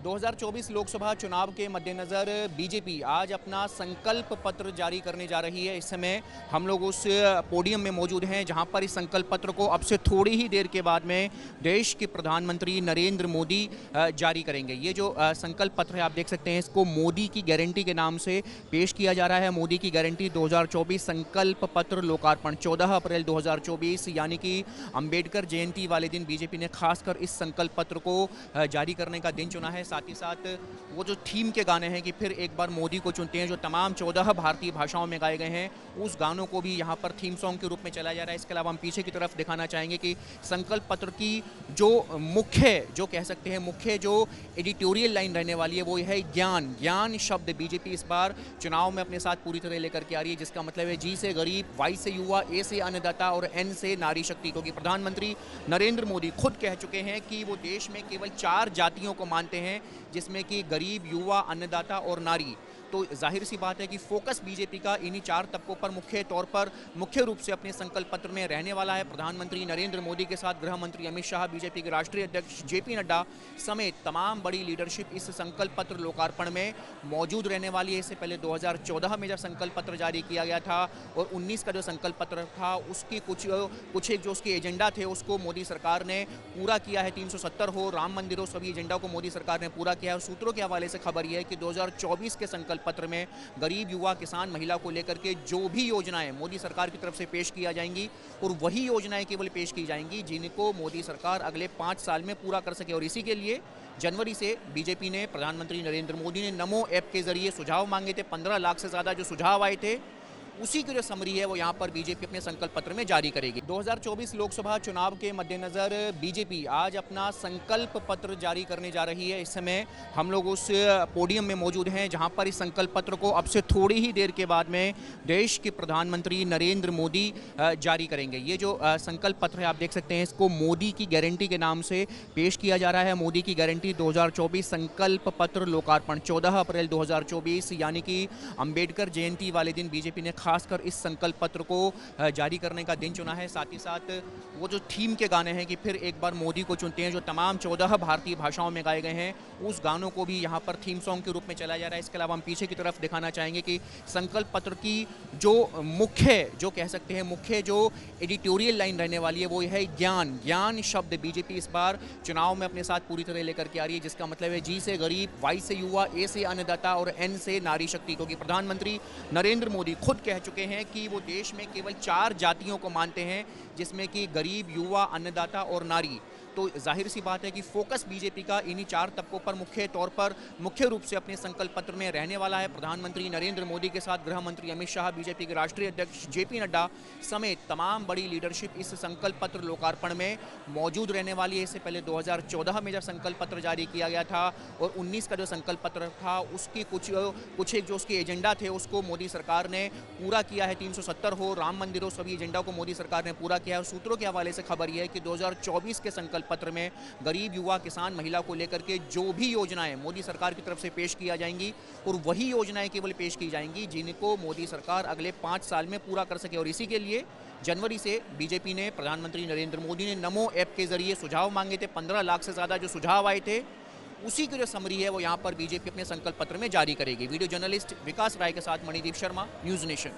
2024 लोकसभा चुनाव के मद्देनज़र बीजेपी आज अपना संकल्प पत्र जारी करने जा रही है। इस समय हम लोग उस पोडियम में मौजूद हैं जहां पर इस संकल्प पत्र को अब से थोड़ी ही देर के बाद में देश के प्रधानमंत्री नरेंद्र मोदी जारी करेंगे। ये जो संकल्प पत्र है आप देख सकते हैं, इसको मोदी की गारंटी के नाम से पेश किया जा रहा है। मोदी की गारंटी 2024 संकल्प पत्र लोकार्पण 14 अप्रैल 2024 यानी कि अंबेडकर जयंती वाले दिन बीजेपी ने खासकर इस संकल्प पत्र को जारी करने का दिन चुना है। साथ ही साथ वो जो थीम के गाने हैं कि फिर एक बार मोदी को चुनते हैं, जो तमाम 14 भारतीय भाषाओं में गाए गए हैं, उस गानों को भी यहाँ पर थीम सॉन्ग के रूप में चलाया जा रहा है। इसके अलावा हम पीछे की तरफ दिखाना चाहेंगे कि संकल्प पत्र की जो मुख्य जो एडिटोरियल लाइन रहने वाली है वो है ज्ञान। ज्ञान शब्द बीजेपी इस बार चुनाव में अपने साथ पूरी तरह लेकर के आ रही है, जिसका मतलब है जी से गरीब, वाई से युवा, ए से अन्नदाता और एन से नारी शक्ति। क्योंकि प्रधानमंत्री नरेंद्र मोदी खुद कह चुके हैं कि वो देश में केवल 4 जातियों को मानते हैं, जिसमें कि गरीब, युवा, अन्नदाता और नारी। तो जाहिर सी बात है कि फोकस बीजेपी का इन्हीं 4 तबकों पर मुख्य रूप से अपने संकल्प पत्र में रहने वाला है। प्रधानमंत्री नरेंद्र मोदी के साथ गृह मंत्री अमित शाह, बीजेपी के राष्ट्रीय अध्यक्ष जेपी नड्डा समेत तमाम बड़ी लीडरशिप इस संकल्प पत्र लोकार्पण में मौजूद रहने वाली है। इससे पहले 2014 में जब संकल्प पत्र जारी किया गया था और 19 का जो संकल्प पत्र था उसकी कुछ एक जो उसके एजेंडा थे उसको मोदी सरकार ने पूरा किया है। 370 हो, राम मंदिर हो, सभी एजेंडा को मोदी सरकार ने पूरा किया है। और सूत्रों के हवाले से खबर यह है कि 2024 के संकल्प पत्र में गरीब, युवा, किसान, महिला को लेकर के जो भी योजनाएं मोदी सरकार की तरफ से पेश किया जाएंगी और वही योजनाएं केवल पेश की जाएंगी जिनको मोदी सरकार अगले 5 साल में पूरा कर सके। और इसी के लिए जनवरी से बीजेपी ने, प्रधानमंत्री नरेंद्र मोदी ने नमो ऐप के जरिए सुझाव मांगे थे। 15 लाख से ज्यादा जो सुझाव आए थे उसी की जो समरी है वो यहाँ पर बीजेपी अपने संकल्प पत्र में जारी करेगी। 2024 लोकसभा चुनाव के मद्देनज़र बीजेपी आज अपना संकल्प पत्र जारी करने जा रही है। इस समय हम लोग उस पोडियम में मौजूद हैं जहाँ पर इस संकल्प पत्र को अब से थोड़ी ही देर के बाद में देश के प्रधानमंत्री नरेंद्र मोदी जारी करेंगे। ये जो संकल्प पत्र है आप देख सकते हैं, इसको मोदी की गारंटी के नाम से पेश किया जा रहा है। मोदी की गारंटी 2024 संकल्प पत्र लोकार्पण 14 अप्रैल 2024 यानी कि अंबेडकर जयंती वाले दिन बीजेपी ने खासकर इस संकल्प पत्र को जारी करने का दिन चुना है। साथ ही साथ वो जो थीम के गाने हैं कि फिर एक बार मोदी को चुनते हैं, जो तमाम 14 भारतीय भाषाओं में गाए गए हैं, उस गानों को भी यहाँ पर थीम सॉन्ग के रूप में चलाया जा रहा है। इसके अलावा हम पीछे की तरफ दिखाना चाहेंगे कि संकल्प पत्र की जो मुख्य जो एडिटोरियल लाइन रहने वाली है वो है ज्ञान। ज्ञान शब्द बीजेपी इस बार चुनाव में अपने साथ पूरी तरह लेकर के आ रही है, जिसका मतलब है जी से गरीब, वाई से युवा, ए से अन्नदाता और एन से नारी शक्ति। क्योंकि प्रधानमंत्री नरेंद्र मोदी खुद कह चुके हैं कि वो देश में केवल 4 जातियों को मानते हैं, जिसमें कि गरीब, युवा, अन्नदाता और नारी। तो जाहिर सी बात है कि फोकस बीजेपी का इन्हीं 4 तबकों पर मुख्य रूप से अपने संकल्प पत्र में रहने वाला है। प्रधानमंत्री नरेंद्र मोदी के साथ गृह मंत्री अमित शाह, बीजेपी के राष्ट्रीय अध्यक्ष जेपी नड्डा समेत तमाम बड़ी लीडरशिप इस संकल्प पत्र लोकार्पण में मौजूद रहने वाली है। इससे पहले 2014 में जब संकल्प पत्र जारी किया गया था और 19 का जो संकल्प पत्र था उसकी कुछ एक जो उसके एजेंडा थे उसको मोदी सरकार ने पूरा किया है। 370 हो, राम मंदिर हो, सभी एजेंडा को मोदी सरकार ने पूरा किया है। और सूत्रों के हवाले से खबर यह है कि 2024 के संकल्प पत्र में गरीब, युवा, किसान, महिला को लेकर के जो भी योजनाएं मोदी सरकार की तरफ से पेश किया जाएंगी और वही योजनाएं केवल पेश की जाएंगी जिनको मोदी सरकार अगले 5 साल में पूरा कर सके। और इसी के लिए जनवरी से बीजेपी ने, प्रधानमंत्री नरेंद्र मोदी ने नमो ऐप के जरिए सुझाव मांगे थे। 15 लाख से ज्यादा जो सुझाव आए थे उसी की जो समरी है वो यहाँ पर बीजेपी अपने संकल्प पत्र में जारी करेगी। वीडियो जर्नलिस्ट विकास राय के साथ मणिदीप शर्मा, न्यूज़ नेशन।